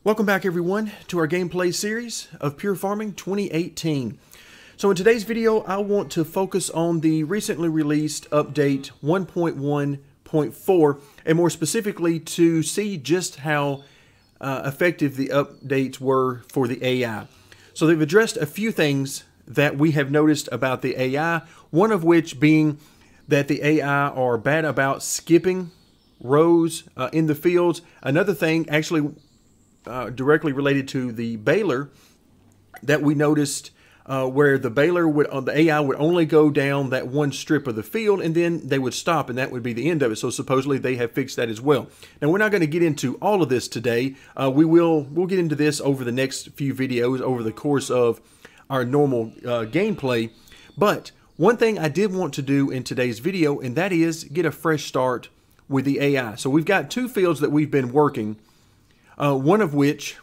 Welcome back everyone to our gameplay series of Pure Farming 2018. So in today's video I want to focus on the recently released update 1.1.4 and more specifically to see just how effective the updates were for the AI. So they've addressed a few things that we have noticed about the AI, one of which being that the AI are bad about skipping rows in the fields. Another thing actually directly related to the baler that we noticed where the baler would, the AI would only go down that one strip of the field and then they would stop and that would be the end of it. So supposedly they have fixed that as well. Now we're not going to get into all of this today. We'll get into this over the next few videos over the course of our normal gameplay. But one thing I did want to do in today's video, and that is get a fresh start with the AI. So we've got two fields that we've been working. One of which,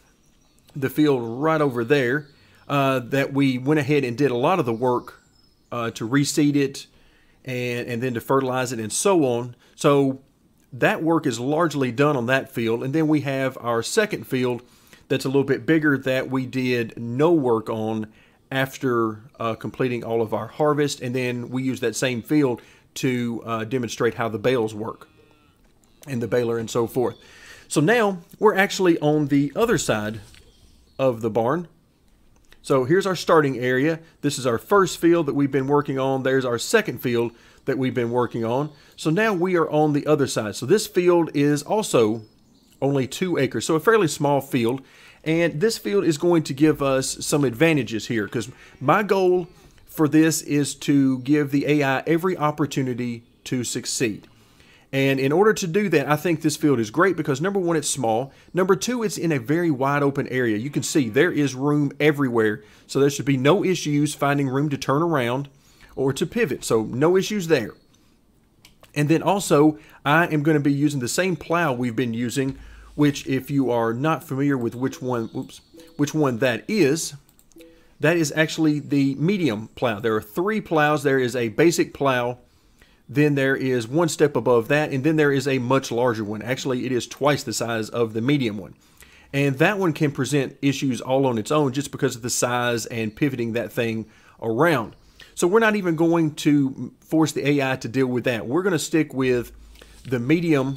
the field right over there, that we went ahead and did a lot of the work to reseed it and then to fertilize it and so on. So that work is largely done on that field. And then we have our second field that's a little bit bigger that we did no work on after completing all of our harvest. And then we use that same field to demonstrate how the bales work and the baler and so forth. So now we're actually on the other side of the barn. So here's our starting area. This is our first field that we've been working on. There's our second field that we've been working on. So now we are on the other side. So this field is also only 2 acres, so a fairly small field. And this field is going to give us some advantages here because my goal for this is to give the AI every opportunity to succeed. And in order to do that, I think this field is great because number one, it's small. Number two, it's in a very wide open area. You can see there is room everywhere. So there should be no issues finding room to turn around or to pivot. So no issues there. And then also, I am going to be using the same plow we've been using, which if you are not familiar with which one that is actually the medium plow. There are 3 plows. There is a basic plow. Then there is one step above that, and then there is a much larger one. Actually, it is twice the size of the medium one. And that one can present issues all on its own just because of the size and pivoting that thing around. So we're not even going to force the AI to deal with that. We're going to stick with the medium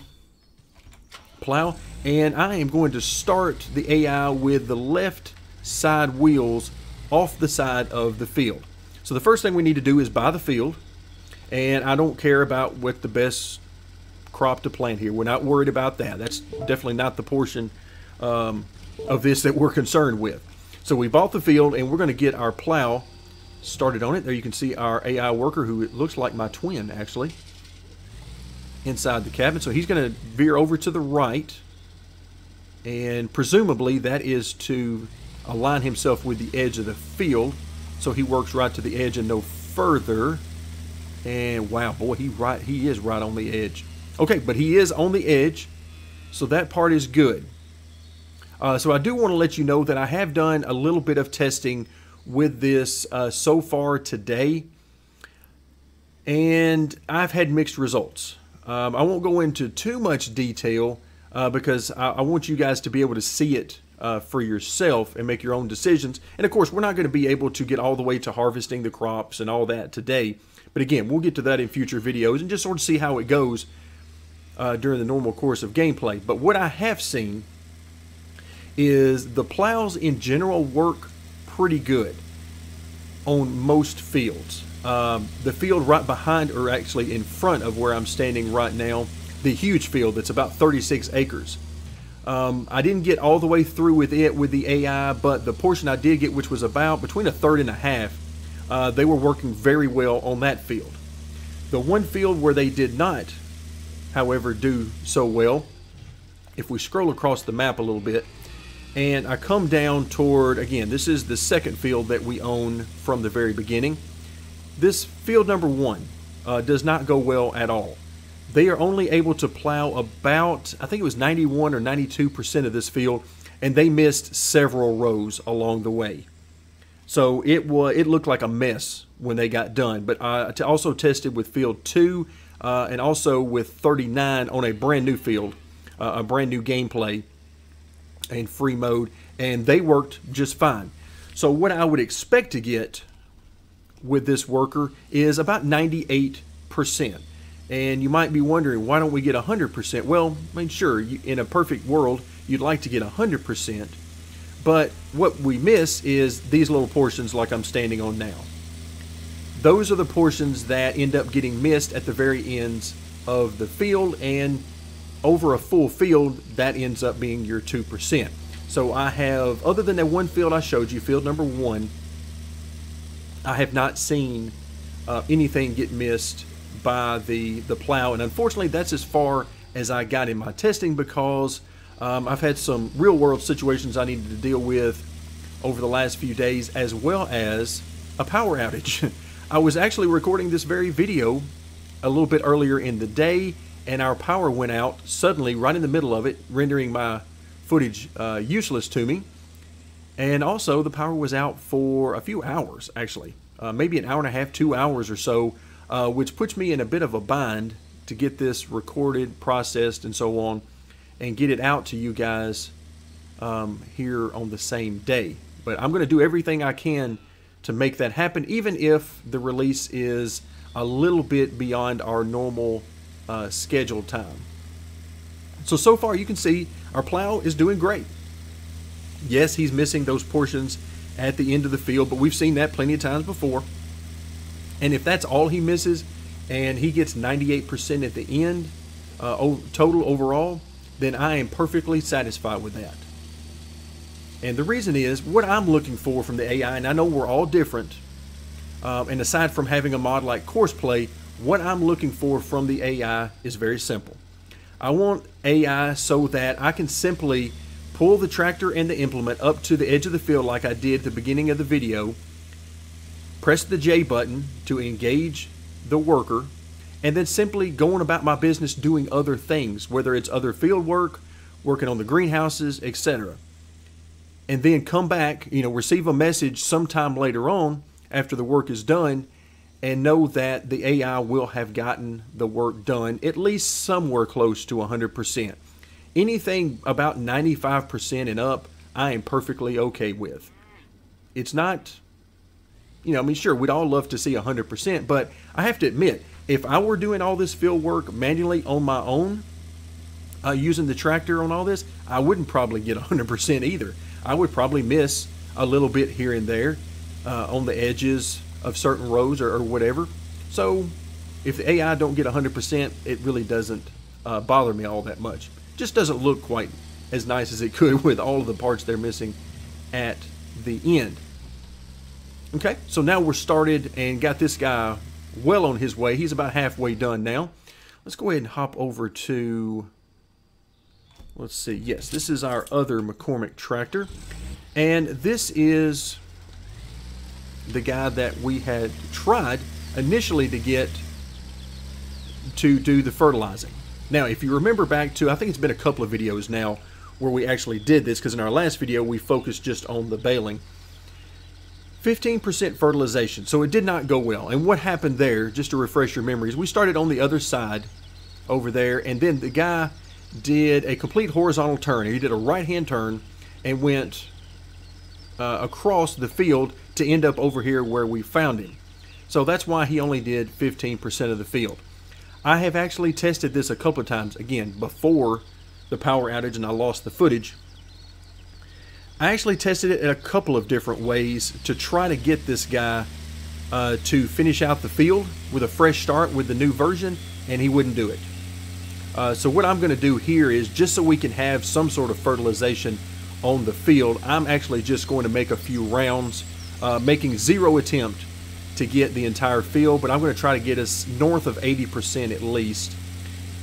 plow, and I am going to start the AI with the left side wheels off the side of the field. So the first thing we need to do is buy the field. And I don't care about what the best crop to plant here. We're not worried about that. That's definitely not the portion of this that we're concerned with. So we bought the field and we're going to get our plow started on it. There you can see our AI worker, who it looks like my twin actually, inside the cabin. So he's going to veer over to the right, and presumably that is to align himself with the edge of the field so he works right to the edge and no further. And wow, boy, he is right on the edge. Okay, but he is on the edge, so that part is good. So I do want to let you know that I have done a little bit of testing with this so far today, and I've had mixed results. I won't go into too much detail because I want you guys to be able to see it for yourself and make your own decisions. And of course, we're not going to be able to get all the way to harvesting the crops and all that today. But again, we'll get to that in future videos and just sort of see how it goes during the normal course of gameplay. But what I have seen is the plows in general work pretty good on most fields. The field right behind, or actually in front of where I'm standing right now, the huge field that's about 36 acres. I didn't get all the way through with it with the AI, but the portion I did get, which was about between a third and a half, they were working very well on that field. The one field where they did not, however, do so well, if we scroll across the map a little bit, and I come down toward, again, this is the second field that we own from the very beginning. This field number 1 does not go well at all. They are only able to plow about, I think it was 91 or 92% of this field, and they missed several rows along the way. So it looked like a mess when they got done. But I also tested with field 2 and also with 39 on a brand new field, a brand new gameplay. and free mode, and they worked just fine. So what I would expect to get with this worker is about 98%. And you might be wondering, why don't we get 100%? Well, I mean, sure, in a perfect world, you'd like to get 100%. But what we miss is these little portions like I'm standing on now. Those are the portions that end up getting missed at the very ends of the field, and over a full field, that ends up being your 2%. So I have, other than that one field I showed you, field number 1, I have not seen anything get missed by the plow, and unfortunately that's as far as I got in my testing, because I've had some real world situations I needed to deal with over the last few days, as well as a power outage. I was actually recording this very video a little bit earlier in the day, and our power went out suddenly right in the middle of it, rendering my footage useless to me. And also the power was out for a few hours, actually, maybe an hour and a half, 2 hours or so, which puts me in a bit of a bind to get this recorded, processed, and so on, and get it out to you guys here on the same day. But I'm going to do everything I can to make that happen, even if the release is a little bit beyond our normal scheduled time. So far you can see our plow is doing great. Yes, he's missing those portions at the end of the field, but we've seen that plenty of times before. And if that's all he misses and he gets 98% at the end total overall, then I am perfectly satisfied with that. And the reason is, what I'm looking for from the AI, and I know we're all different, and aside from having a mod like Courseplay, what I'm looking for from the AI is very simple. I want AI so that I can simply pull the tractor and the implement up to the edge of the field like I did at the beginning of the video, press the J button to engage the worker, and then simply going about my business doing other things, whether it's other field work, working on the greenhouses, etc. And then come back, receive a message sometime later on after the work is done, and know that the AI will have gotten the work done at least somewhere close to 100%. Anything about 95% and up, I am perfectly okay with. It's not, sure, we'd all love to see 100%, but I have to admit, if I were doing all this field work manually on my own, using the tractor on all this, I wouldn't probably get 100% either. I would probably miss a little bit here and there on the edges of certain rows or whatever. So if the AI don't get 100%, it really doesn't bother me all that much. Just doesn't look quite as nice as it could with all of the parts they're missing at the end. Okay, so now we're started and got this guy well on his way. He's about halfway done now. Let's go ahead and hop over to, let's see, yes, this is our other McCormick tractor. And this is the guy that we had tried initially to get to do the fertilizing. Now, if you remember back to, I think it's been a couple of videos now where we actually did this, because in our last video we focused just on the baling. 15% fertilization, so it did not go well. And what happened there, just to refresh your memories, we started on the other side over there, and then the guy did a complete horizontal turn. He did a right-hand turn and went across the field to end up over here where we found him. So that's why he only did 15% of the field. I have actually tested this a couple of times, again, before the power outage and I lost the footage. I actually tested it in a couple of different ways to try to get this guy to finish out the field with a fresh start with the new version, and he wouldn't do it. So what I'm going to do here is, just so we can have some sort of fertilization on the field, I'm actually just going to make a few rounds, making zero attempt to get the entire field, but I'm going to try to get us north of 80% at least.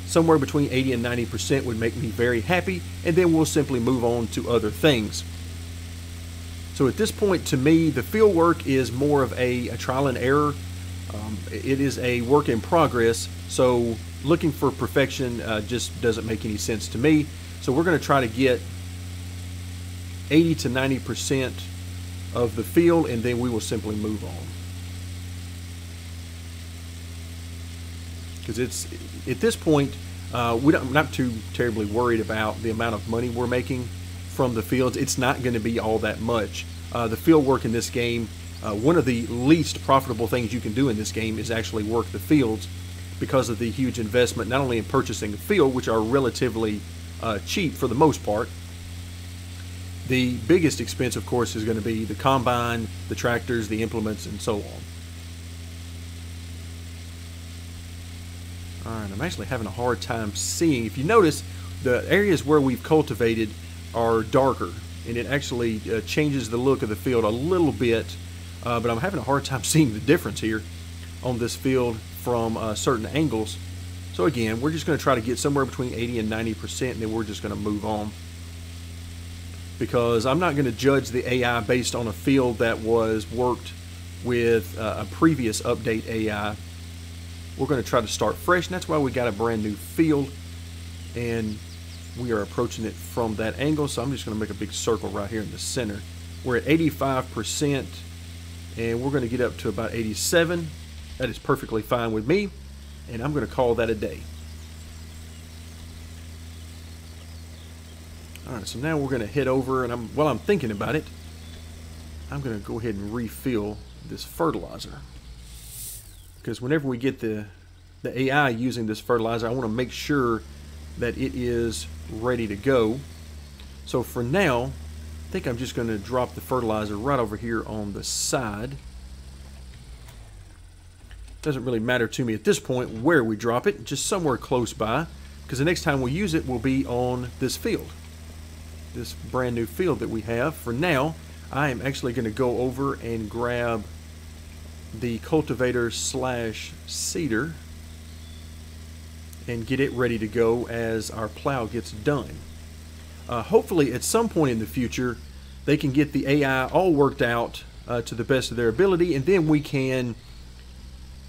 Somewhere between 80 and 90% would make me very happy, and then we'll simply move on to other things. So at this point, to me, the field work is more of a trial and error. It is a work in progress, so looking for perfection just doesn't make any sense to me. So we're going to try to get 80 to 90% of the field, and then we will simply move on. Because it's, at this point, I'm not too terribly worried about the amount of money we're making from the fields, it's not going to be all that much. The field work in this game, one of the least profitable things you can do in this game is actually work the fields, because of the huge investment not only in purchasing a field, which are relatively cheap for the most part. The biggest expense, of course, is going to be the combine, the tractors, the implements, and so on. Alright, I'm actually having a hard time seeing. If you notice, the areas where we've cultivated are darker, and it actually changes the look of the field a little bit, but I'm having a hard time seeing the difference here on this field from certain angles. So again, we're just going to try to get somewhere between 80 and 90%, and then we're just going to move on, because I'm not going to judge the AI based on a field that was worked with a previous update AI. We're going to try to start fresh, and that's why we got a brand new field, and we are approaching it from that angle. So I'm just going to make a big circle right here in the center. We're at 85%, and we're going to get up to about 87. That is perfectly fine with me, and I'm going to call that a day. Alright, so now we're going to head over, and while I'm thinking about it, I'm going to go ahead and refill this fertilizer. Because whenever we get the AI using this fertilizer, I want to make sure that it is ready to go. So for now, I think I'm just going to drop the fertilizer right over here on the side. Doesn't really matter to me at this point where we drop it, just somewhere close by, because the next time we use it will be on this field, this brand new field that we have. For now, I am actually going to go over and grab the cultivator slash seeder and get it ready to go as our plow gets done. Hopefully at some point in the future they can get the AI all worked out to the best of their ability, and then we can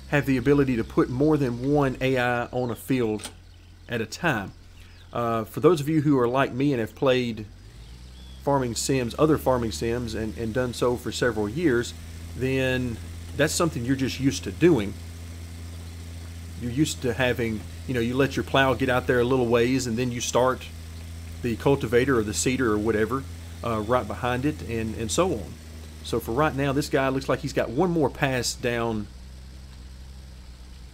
have the ability to put more than one AI on a field at a time. For those of you who are like me and have played farming sims, other farming sims, and done so for several years, then that's something you're just used to doing. You're used to having, you let your plow get out there a little ways, and then you start the cultivator or the seeder or whatever right behind it, and so on. So for right now, this guy looks like he's got one more pass down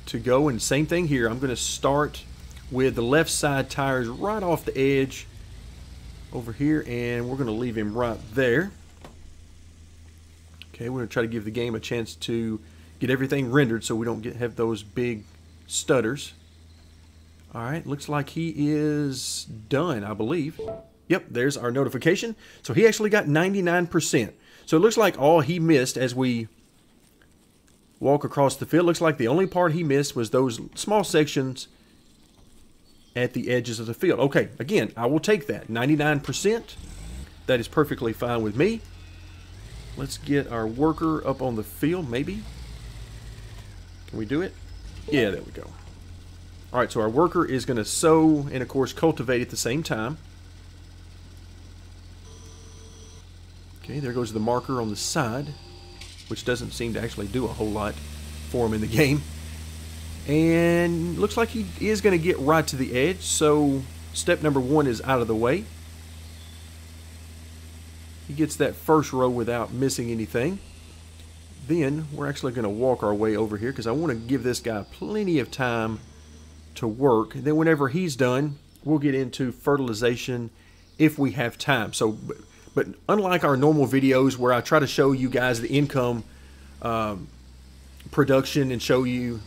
to go, and same thing here. I'm going to start with the left side tires right off the edge over here, and we're going to leave him right there. Okay, we're going to try to give the game a chance to get everything rendered so we don't have those big stutters. Alright, looks like he is done, I believe. Yep, there's our notification. So he actually got 99%. So it looks like all he missed as we walk across the field, looks like the only part he missed was those small sections at the edges of the field. Okay, again, I will take that. 99%. That is perfectly fine with me. Let's get our worker up on the field, maybe. Can we do it? Yeah, there we go. Alright, so our worker is going to sow and, of course, cultivate at the same time. Okay, there goes the marker on the side, which doesn't seem to actually do a whole lot for him in the game. And looks like he is going to get right to the edge, so step number one is out of the way. He gets that first row without missing anything. Then we're actually going to walk our way over here because I want to give this guy plenty of time to work. And then whenever he's done, we'll get into fertilization if we have time. So, but unlike our normal videos where I try to show you guys the income production and show you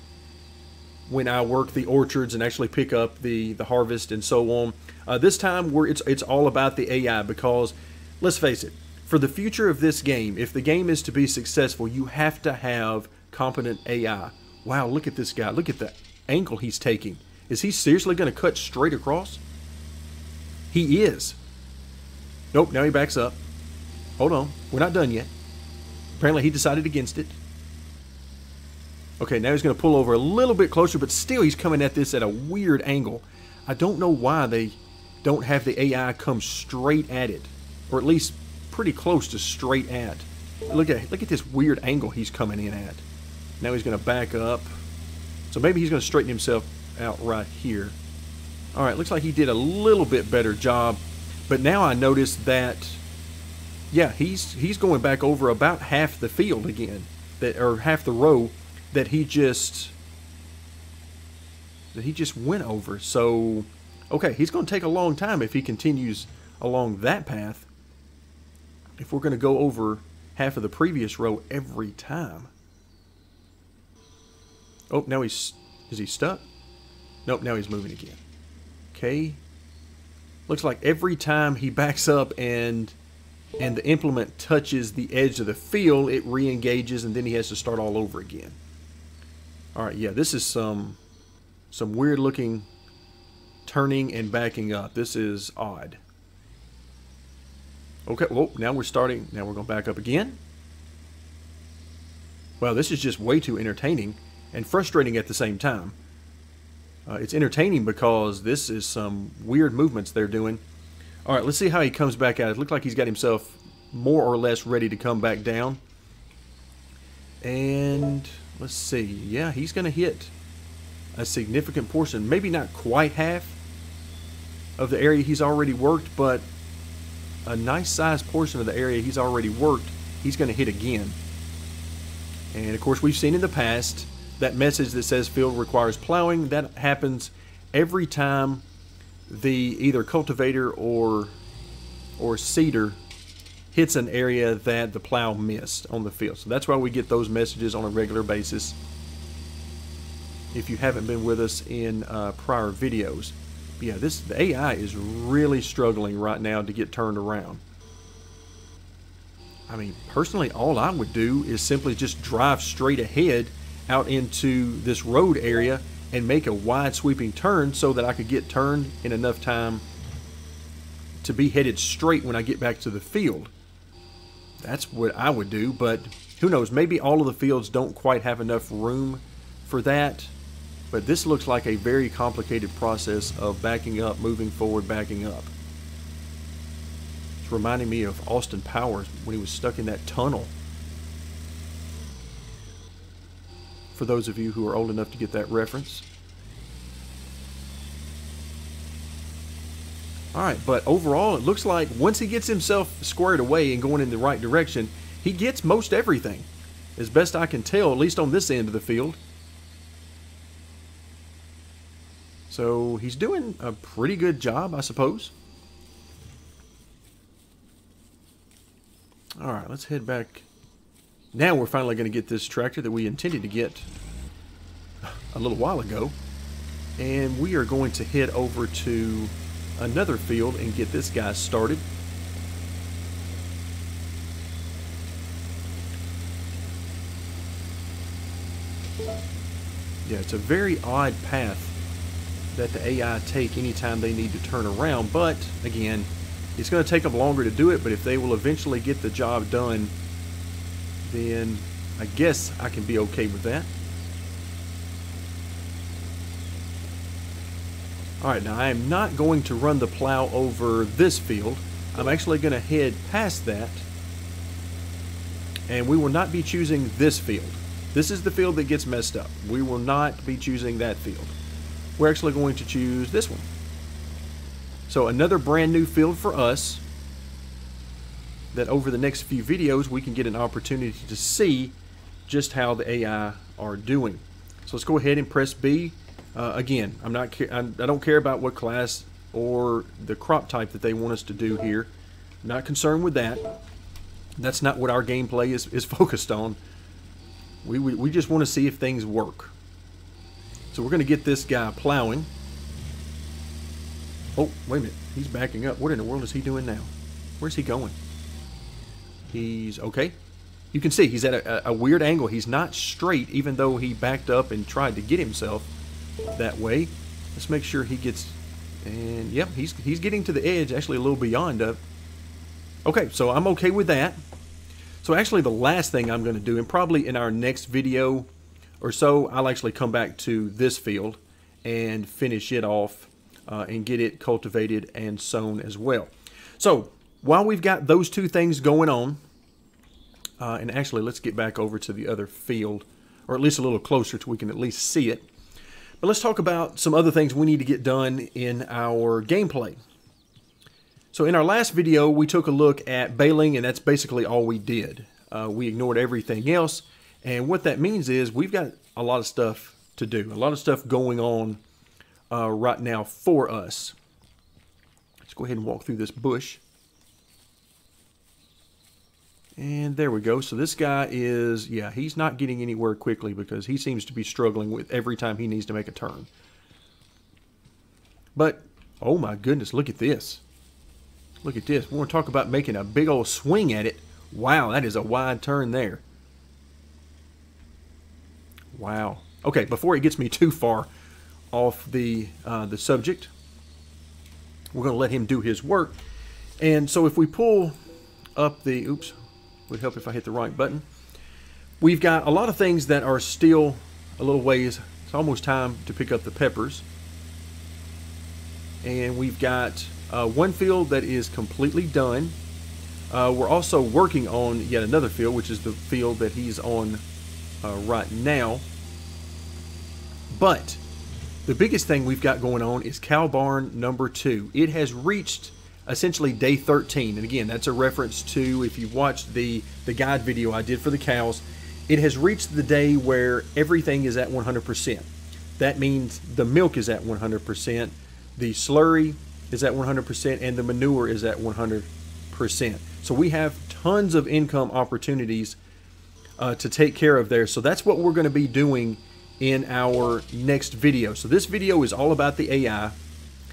when I work the orchards and actually pick up the harvest and so on, this time it's all about the AI, because let's face it, for the future of this game, if the game is to be successful, you have to have competent AI. Wow, look at this guy. Look at the angle he's taking. Is he seriously going to cut straight across? He is. Nope, now he backs up. Hold on, we're not done yet. Apparently he decided against it. Okay, now he's going to pull over a little bit closer, but still he's coming at this at a weird angle. I don't know why they don't have the AI come straight at it, or at least pretty close to straight at. Look at this weird angle he's coming in at. Now he's going to back up. So maybe he's going to straighten himself out right here. All right, looks like he did a little bit better job. But now I notice that, yeah, he's going back over about half the field again, or half the row that he just went over. So, okay, he's going to take a long time if he continues along that path. If we're going to go over half of the previous row every time. Oh, now is he stuck? Nope, now he's moving again. Okay. Looks like every time he backs up and the implement touches the edge of the field, it re-engages, and then he has to start all over again. Alright, yeah, this is some weird looking turning and backing up. This is odd. Okay, well, now we're starting. Now we're going to back up again. Well, this is just way too entertaining and frustrating at the same time. It's entertaining because this is some weird movements they're doing. All right, let's see how he comes back out. It looks like he's got himself more or less ready to come back down. And let's see. Yeah, he's going to hit a significant portion. Maybe not quite half of the area he's already worked, but a nice sized portion of the area he's already worked, he's going to hit again. And of course, we've seen in the past that message that says field requires plowing. That happens every time the either cultivator or seeder hits an area that the plow missed on the field. So that's why we get those messages on a regular basis if you haven't been with us in prior videos. But yeah, the AI is really struggling right now to get turned around. I mean, personally, all I would do is simply just drive straight ahead out into this road area and make a wide sweeping turn so that I could get turned in enough time to be headed straight when I get back to the field. That's what I would do, but who knows, maybe all of the fields don't quite have enough room for that. But this looks like a very complicated process of backing up, moving forward, backing up. It's reminding me of Austin Powers when he was stuck in that tunnel. For those of you who are old enough to get that reference. Alright, but overall it looks like once he gets himself squared away and going in the right direction, he gets most everything. As best I can tell, at least on this end of the field. So he's doing a pretty good job, I suppose. Alright, let's head back. Now we're finally going to get this tractor that we intended to get a little while ago. And we are going to head over to another field and get this guy started. Yeah, it's a very odd path that the AI take anytime they need to turn around, but again, it's going to take them longer to do it, but if they will eventually get the job done, then I guess I can be okay with that. Alright, now I am not going to run the plow over this field. I'm actually going to head past that, and we will not be choosing this field. This is the field that gets messed up. We will not be choosing that field. We're actually going to choose this one. So another brand new field for us that over the next few videos we can get an opportunity to see just how the AI are doing. So let's go ahead and press B. Again, I don't care about what class or the crop type that they want us to do here. I'm not concerned with that. That's not what our gameplay is focused on. We just want to see if things work. So we're going to get this guy plowing. Oh, wait a minute. He's backing up. What in the world is he doing now? Where's he going? He's okay. You can see he's at a weird angle. He's not straight, even though he backed up and tried to get himself that way. Let's make sure he gets... And, yep, he's getting to the edge, actually a little beyond up. Okay, so I'm okay with that. So actually the last thing I'm going to do, and probably in our next video or so, I'll actually come back to this field and finish it off and get it cultivated and sown as well. So while we've got those two things going on, and actually let's get back over to the other field, or at least a little closer so we can at least see it. But let's talk about some other things we need to get done in our gameplay. So in our last video, we took a look at baling, and that's basically all we did. We ignored everything else, and what that means is we've got a lot of stuff to do, a lot of stuff going on right now for us. Let's go ahead and walk through this bush. And there we go. So this guy is, yeah, he's not getting anywhere quickly because he seems to be struggling with every time he needs to make a turn. But, oh my goodness, look at this. Look at this. We want to talk about making a big old swing at it. Wow, that is a wide turn there. Wow. Okay, before it gets me too far off the subject, we're going to let him do his work. And so if we pull up the, oops, would help if I hit the right button. We've got a lot of things that are still a little ways. It's almost time to pick up the peppers. And we've got one field that is completely done. We're also working on yet another field, which is the field that he's on right now. But the biggest thing we've got going on is cow barn number 2. It has reached essentially day 13, and again, that's a reference to, if you watched the guide video I did for the cows, it has reached the day where everything is at 100%. That means the milk is at 100%, the slurry is at 100%, and the manure is at 100%. So we have tons of income opportunities to take care of there. So that's what we're going to be doing in our next video. So this video is all about the AI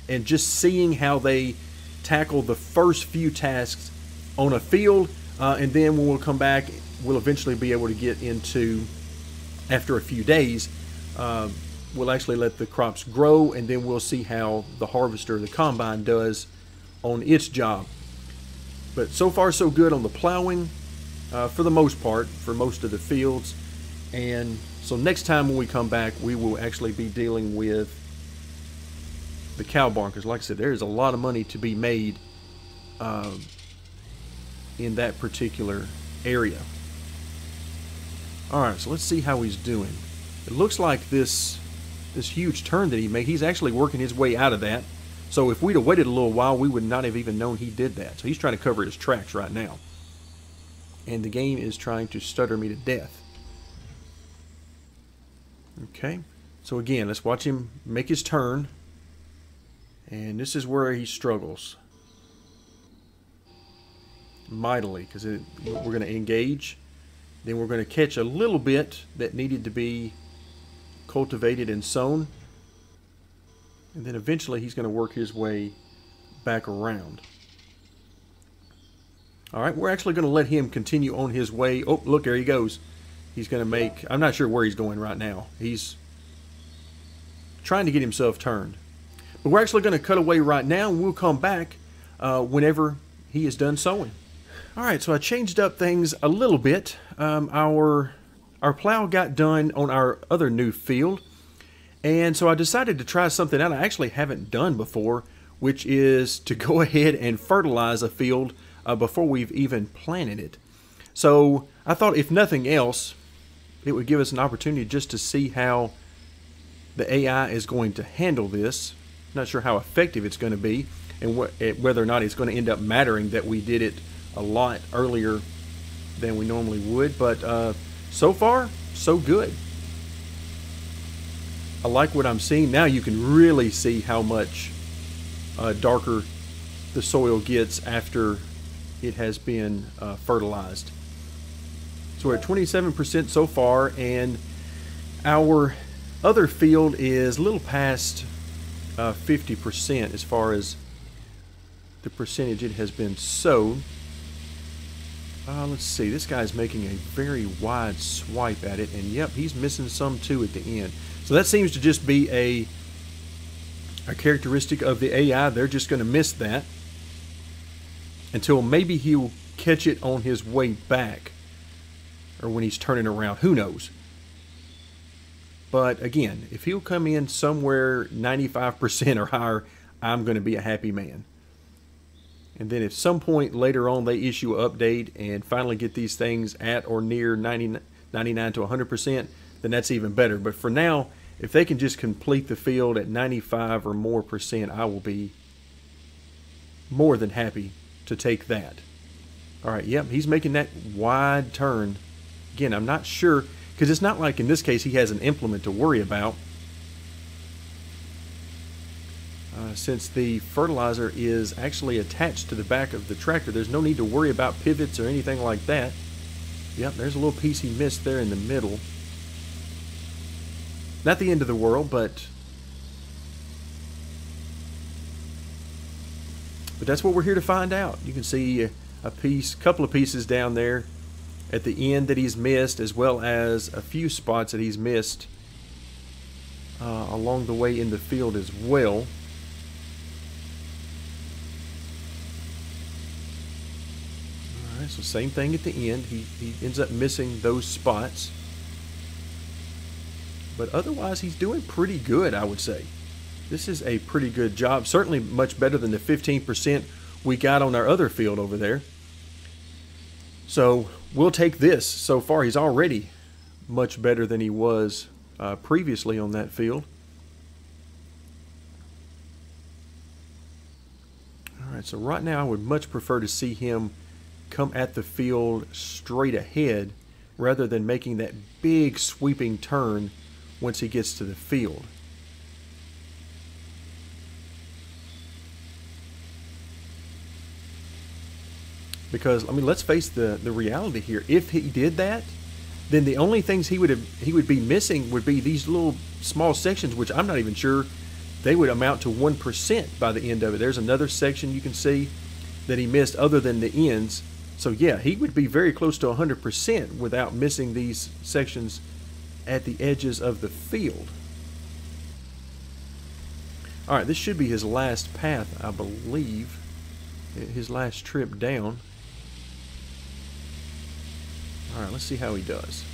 and just seeing how they tackle the first few tasks on a field, and then when we'll come back, we'll eventually be able to get into, after a few days, we'll actually let the crops grow, and then we'll see how the harvester, the combine, does on its job. But so far so good on the plowing, for the most part, for most of the fields. And so next time when we come back, we will actually be dealing with the cow barn, because like I said, there is a lot of money to be made in that particular area. Alright, so let's see how he's doing. It looks like this huge turn that he made, he's actually working his way out of that. So if we'd have waited a little while, we would not have even known he did that. So he's trying to cover his tracks right now. And the game is trying to stutter me to death. Okay, so again, let's watch him make his turn. And this is where he struggles mightily, because we're going to engage, then we're going to catch a little bit that needed to be cultivated and sown, and then eventually he's going to work his way back around. Alright, we're actually going to let him continue on his way. Oh, look, there he goes. He's going to make, I'm not sure where he's going right now. He's trying to get himself turned. But we're actually going to cut away right now, and we'll come back whenever he is done sowing. Alright, so I changed up things a little bit. Our plow got done on our other new field, and so I decided to try something out I actually haven't done before, which is to go ahead and fertilize a field before we've even planted it. So I thought, if nothing else, it would give us an opportunity just to see how the AI is going to handle this. Not sure how effective it's going to be, and whether or not it's going to end up mattering that we did it a lot earlier than we normally would. But so far, so good. I like what I'm seeing. Now you can really see how much darker the soil gets after it has been fertilized. So we're at 27% so far, and our other field is a little past 50% as far as the percentage it has been sowed. Let's see, this guy's making a very wide swipe at it, and yep, he's missing some too at the end. So that seems to just be a characteristic of the AI. They're just going to miss that until maybe he'll catch it on his way back, or when he's turning around, who knows. But again, if he'll come in somewhere 95% or higher, I'm going to be a happy man. And then if some point later on they issue an update and finally get these things at or near 99 to 100%, then that's even better. But for now, if they can just complete the field at 95 or more percent, I will be more than happy to take that. All right, yep, he's making that wide turn. Again, I'm not sure, because it's not like in this case he has an implement to worry about. Since the fertilizer is actually attached to the back of the tractor, there's no need to worry about pivots or anything like that. Yep, there's a little piece he missed there in the middle. Not the end of the world, but that's what we're here to find out. You can see a couple of pieces down there at the end that he's missed, as well as a few spots that he's missed along the way in the field as well. Alright, so same thing at the end. He ends up missing those spots. But otherwise, he's doing pretty good, I would say. This is a pretty good job. Certainly much better than the 15% we got on our other field over there. So we'll take this. So far, he's already much better than he was previously on that field. All right, so right now I would much prefer to see him come at the field straight ahead rather than making that big sweeping turn once he gets to the field. Because, I mean, let's face the reality here. If he did that, then the only things he would be missing would be these little small sections, which I'm not even sure they would amount to 1% by the end of it. There's another section you can see that he missed other than the ends. So yeah, he would be very close to 100% without missing these sections at the edges of the field. All right, this should be his last path, I believe. His last trip down. All right, let's see how he does.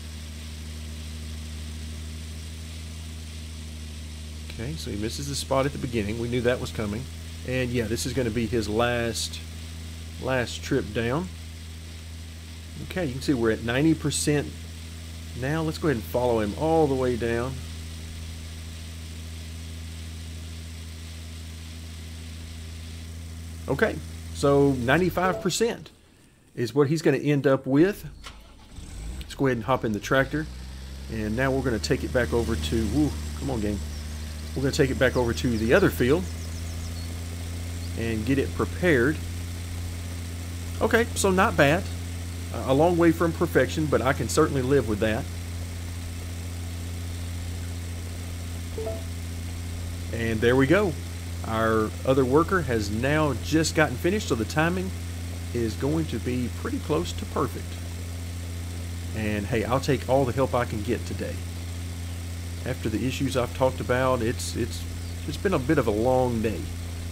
Okay, so he misses the spot at the beginning. We knew that was coming. And yeah, this is going to be his last trip down. Okay, you can see we're at 90% now. Let's go ahead and follow him all the way down. Okay, so 95% is what he's going to end up with. Let's go ahead and hop in the tractor. And now we're going to take it back over to, come on game. We're going to take it back over to the other field and get it prepared. Okay, so not bad. A long way from perfection, but I can certainly live with that. And there we go. Our other worker has now just gotten finished, so the timing is going to be pretty close to perfect. And hey, I'll take all the help I can get today. After the issues I've talked about, it's been a bit of a long day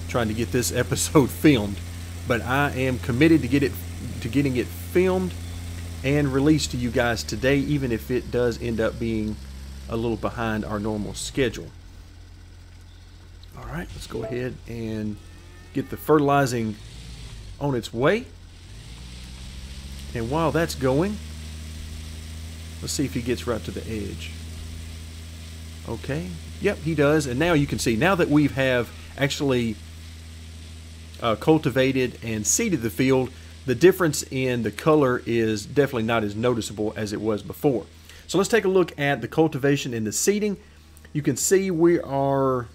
trying to get this episode filmed, but I am committed to getting it filmed and released to you guys today, even if it does end up being a little behind our normal schedule. All right, let's go ahead and get the fertilizing on its way. And while that's going, let's see if he gets right to the edge. Okay, yep, he does. And now you can see, now that we have actually cultivated and seeded the field, the difference in the color is definitely not as noticeable as it was before. So let's take a look at the cultivation and the seeding. You can see we are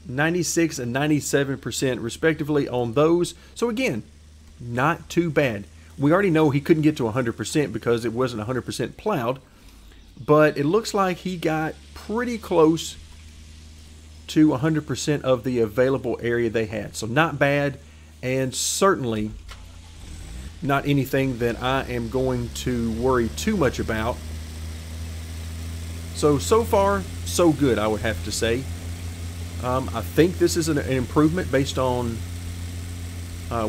96 and 97% respectively on those. So again, not too bad. We already know he couldn't get to 100% because it wasn't 100% plowed, but it looks like he got pretty close to 100% of the available area they had. So not bad, and certainly not anything that I am going to worry too much about. So far, so good, I would have to say. I think this is an improvement based on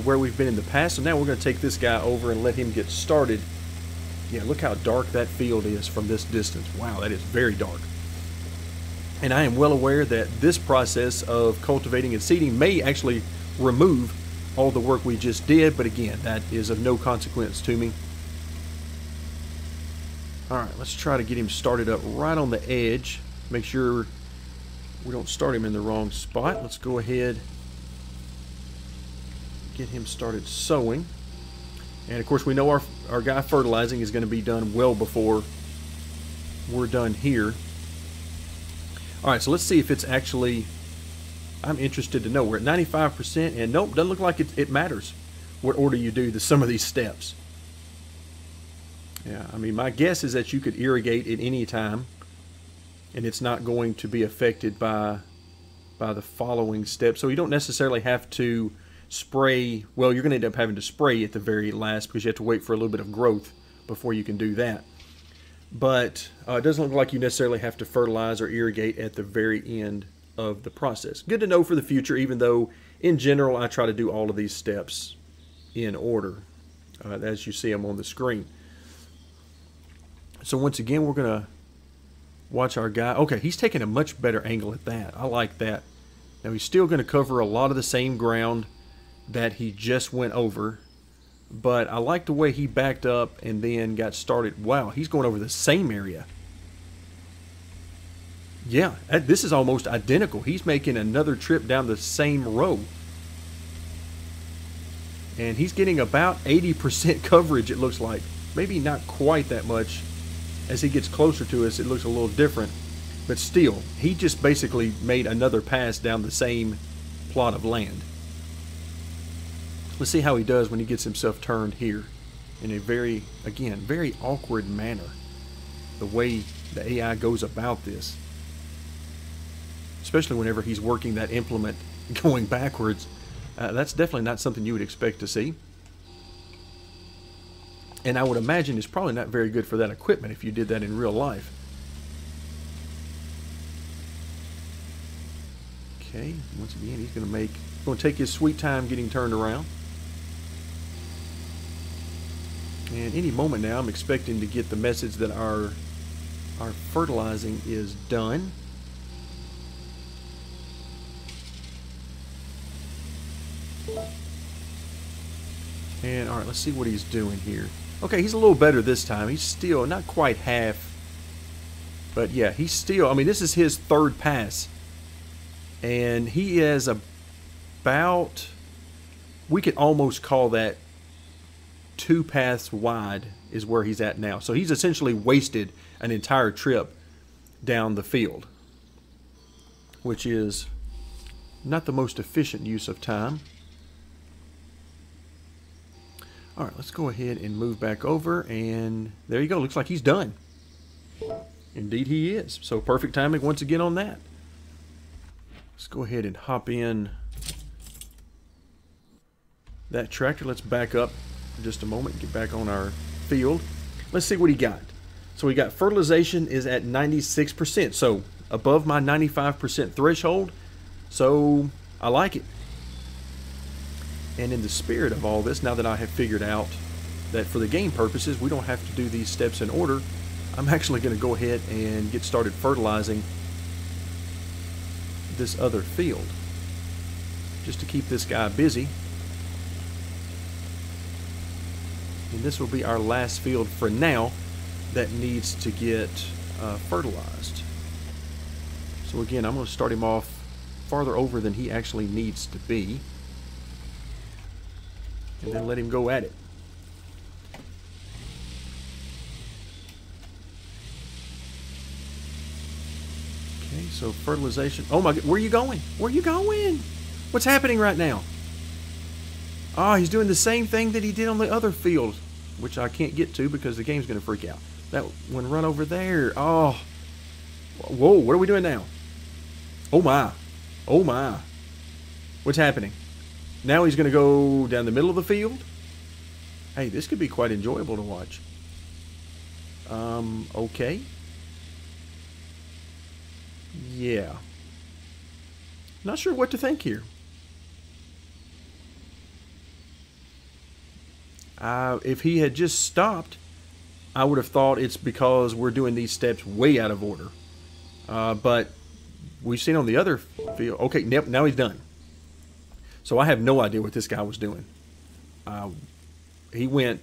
where we've been in the past. So now we're going to take this guy over and let him get started. Yeah, look how dark that field is from this distance. Wow, that is very dark. And I am well aware that this process of cultivating and seeding may actually remove all the work we just did, but again, that is of no consequence to me. All right, let's try to get him started up right on the edge. Make sure we don't start him in the wrong spot. Let's go ahead, get him started sowing. And of course we know our guy fertilizing is going to be done well before we're done here. Alright, so let's see if it's actually, I'm interested to know. We're at 95%, and nope, doesn't look like it matters what order you do some of these steps. Yeah, I mean, my guess is that you could irrigate at any time, and it's not going to be affected by the following steps. So you don't necessarily have to spray. Well, you're going to end up having to spray at the very last because you have to wait for a little bit of growth before you can do that. But it doesn't look like you necessarily have to fertilize or irrigate at the very end of the process. Good to know for the future, even though in general I try to do all of these steps in order as you see them on the screen. So once again, we're going to watch our guy. Okay, he's taking a much better angle at that. I like that. Now he's still going to cover a lot of the same ground that he just went over, but I like the way he backed up and then got started. Wow, he's going over the same area. Yeah, this is almost identical. He's making another trip down the same row. And he's getting about 80% coverage, it looks like. Maybe not quite that much. As he gets closer to us, it looks a little different. But still, he just basically made another pass down the same plot of land. Let's see how he does when he gets himself turned here in a very, again, very awkward manner. The way the AI goes about this. Especially whenever he's working that implement going backwards. That's definitely not something you would expect to see. And I would imagine it's probably not very good for that equipment if you did that in real life. Okay, once again, he's going to take his sweet time getting turned around. And any moment now, I'm expecting to get the message that our fertilizing is done. And alright, let's see what he's doing here. Okay, he's a little better this time. He's still not quite half. But yeah, he's still, I mean, this is his third pass. And he is about, we could almost call that 2 paths wide is where he's at now. So he's essentially wasted an entire trip down the field, which is not the most efficient use of time. Alright, let's go ahead and move back over, and there you go. Looks like he's done. Indeed he is. So perfect timing once again on that. Let's go ahead and hop in that tractor. Let's back up for just a moment and get back on our field. Let's see what he got. So we got fertilization is at 96%, so above my 95% threshold. So I like it. And in the spirit of all this, now that I have figured out that for the game purposes we don't have to do these steps in order, I'm actually going to go ahead and get started fertilizing this other field just to keep this guy busy. And this will be our last field for now that needs to get fertilized. So again, I'm going to start him off farther over than he actually needs to be, and then let him go at it. Okay, so fertilization. Oh my God, where are you going? Where are you going? What's happening right now? Oh, he's doing the same thing that he did on the other field, which I can't get to because the game's going to freak out. That one run over there. Oh, whoa, what are we doing now? Oh my. Oh my. What's happening? Now he's going to go down the middle of the field. Hey, this could be quite enjoyable to watch. Okay. Yeah. Not sure what to think here. If he had just stopped, I would have thought it's because we're doing these steps way out of order. But we've seen on the other field. Okay, now he's done. So I have no idea what this guy was doing. He went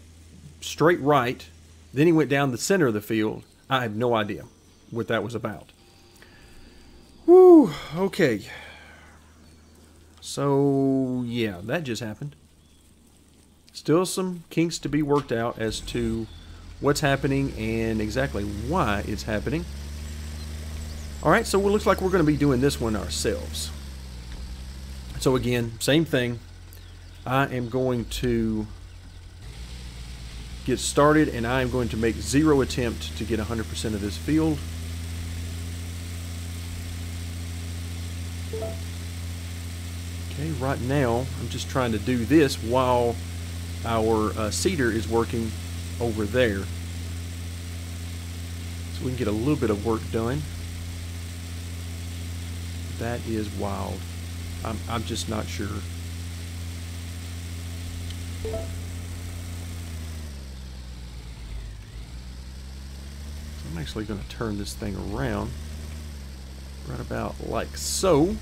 straight right, then he went down the center of the field. I have no idea what that was about. Whew, okay. So, yeah, that just happened. Still some kinks to be worked out as to what's happening and exactly why it's happening. Alright, so it looks like we're going to be doing this one ourselves. So again, same thing. I am going to get started, and I am going to make zero attempt to get 100% of this field. Okay, right now I'm just trying to do this while our seeder is working over there, so we can get a little bit of work done. That is wild. I'm just not sure. I'm actually going to turn this thing around right about like so.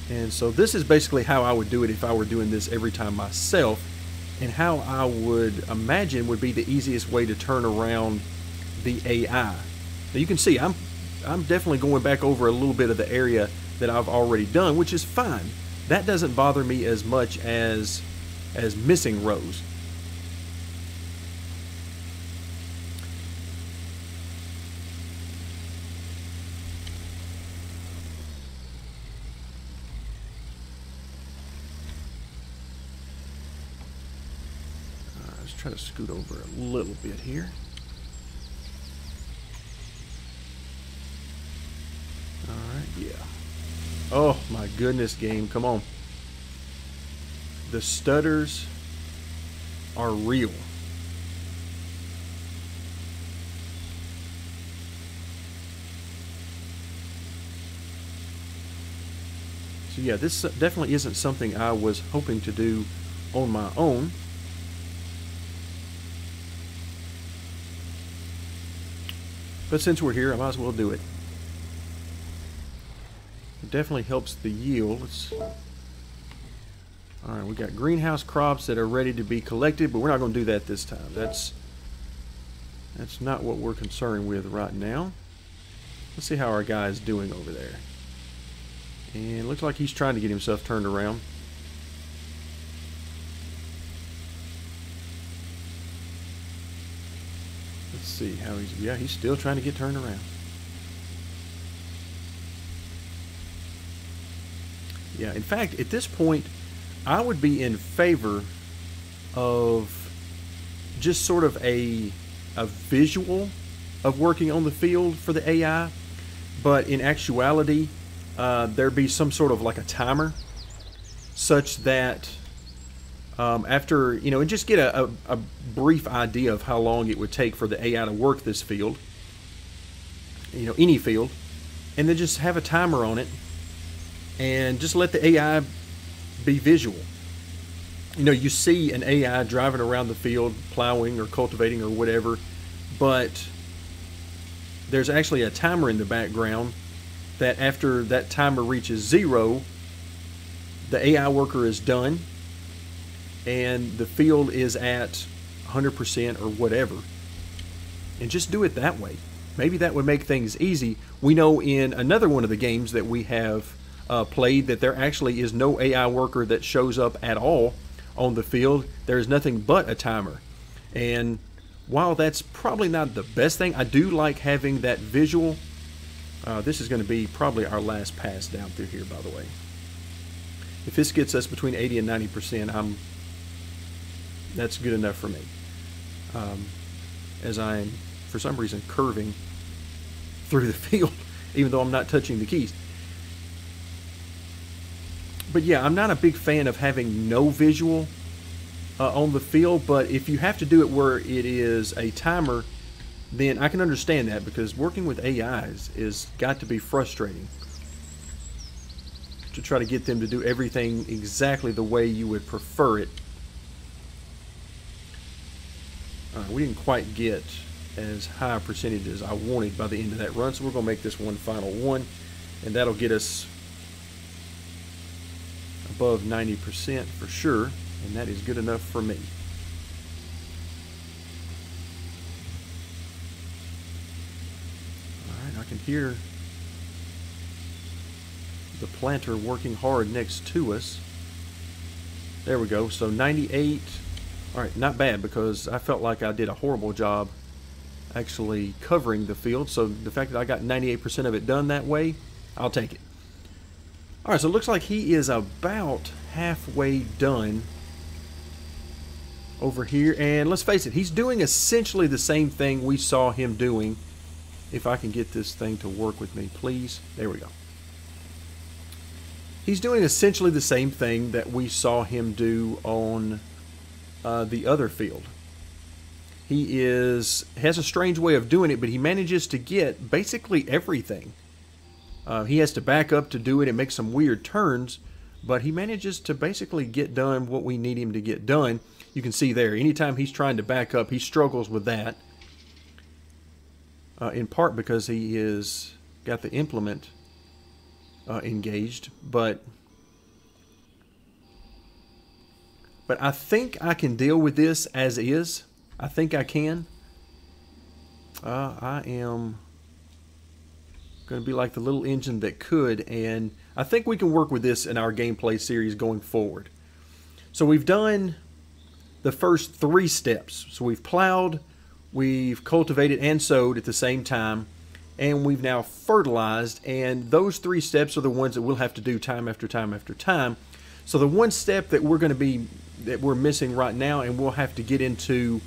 And so this is basically how I would do it if I were doing this every time myself, and how I would imagine would be the easiest way to turn around the AI. Now you can see I'm definitely going back over a little bit of the area that I've already done, which is fine. That doesn't bother me as much as missing rows. Let's try to scoot over a little bit here. Alright, yeah. Oh my goodness, game, come on. The stutters are real. So yeah, this definitely isn't something I was hoping to do on my own. But since we're here, I might as well do it. It definitely helps the yield. Alright, we got greenhouse crops that are ready to be collected, but we're not going to do that this time. That's not what we're concerned with right now. Let's see how our guy is doing over there. And it looks like he's trying to get himself turned around. Let's see how he's still trying to get turned around. Yeah, in fact, at this point, I would be in favor of just sort of a visual of working on the field for the AI, but in actuality, there'd be some sort of like a timer, such that after, and just get a brief idea of how long it would take for the AI to work this field, any field, and then just have a timer on it, and just let the AI be visual. You see an AI driving around the field, plowing or cultivating or whatever, but there's actually a timer in the background that after that timer reaches 0, the AI worker is done and the field is at 100% or whatever. And just do it that way. Maybe that would make things easy. We know in another one of the games that we have played that there actually is no AI worker that shows up at all on the field. There is nothing but a timer. And while that's probably not the best thing, I do like having that visual. This is going to be probably our last pass down through here, by the way. If this gets us between 80 and 90%, that's good enough for me. As I'm, for some reason, curving through the field, even though I'm not touching the keys. But yeah, I'm not a big fan of having no visual on the field, but if you have to do it where it is a timer, then I can understand that, because working with AIs is got to be frustrating to try to get them to do everything exactly the way you would prefer it. We didn't quite get as high a percentage as I wanted by the end of that run, so we're going to make this one final one, and that'll get us above 90% for sure, and that is good enough for me. Alright, I can hear the planter working hard next to us. There we go. So 98. All right, not bad, because I felt like I did a horrible job actually covering the field. So the fact that I got 98% of it done that way, I'll take it. All right, so it looks like he is about halfway done over here. And let's face it, he's doing essentially the same thing we saw him doing. If I can get this thing to work with me, please. There we go. He's doing essentially the same thing that we saw him do on the other field. He has a strange way of doing it, but he manages to get basically everything. He has to back up to do it and make some weird turns, but he manages to basically get done what we need him to get done. You can see there, anytime he's trying to back up, he struggles with that. In part because he is got the implement engaged, but I think I can deal with this as is. I think I can. I am going to be like the little engine that could, and I think we can work with this in our gameplay series going forward. So we've done the first 3 steps. So we've plowed, we've cultivated and sowed at the same time, and we've now fertilized, and those 3 steps are the ones that we'll have to do time after time after time. So the one step that we're missing right now, and we'll have to get into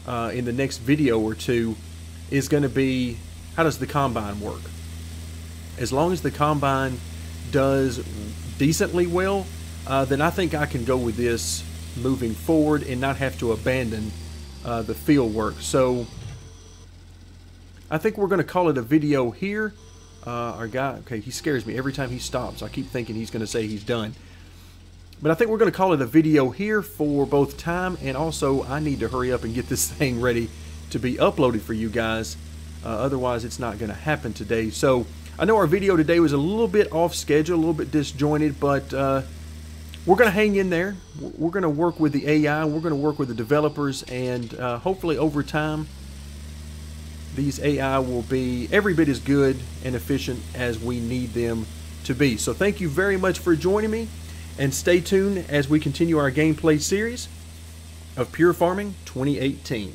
in the next video or two, is going to be, how does the combine work? As long as the combine does decently well, then I think I can go with this moving forward and not have to abandon the field work. So I think we're going to call it a video here. Our guy, okay, he scares me every time he stops. I keep thinking he's going to say he's done. But I think we're going to call it a video here for both time, and also I need to hurry up and get this thing ready to be uploaded for you guys. Otherwise, it's not going to happen today. So I know our video today was a little bit off schedule, a little bit disjointed, but we're going to hang in there. We're going to work with the AI. We're going to work with the developers, and hopefully over time, these AI will be every bit as good and efficient as we need them to be. So thank you very much for joining me, and stay tuned as we continue our gameplay series of Pure Farming 2018.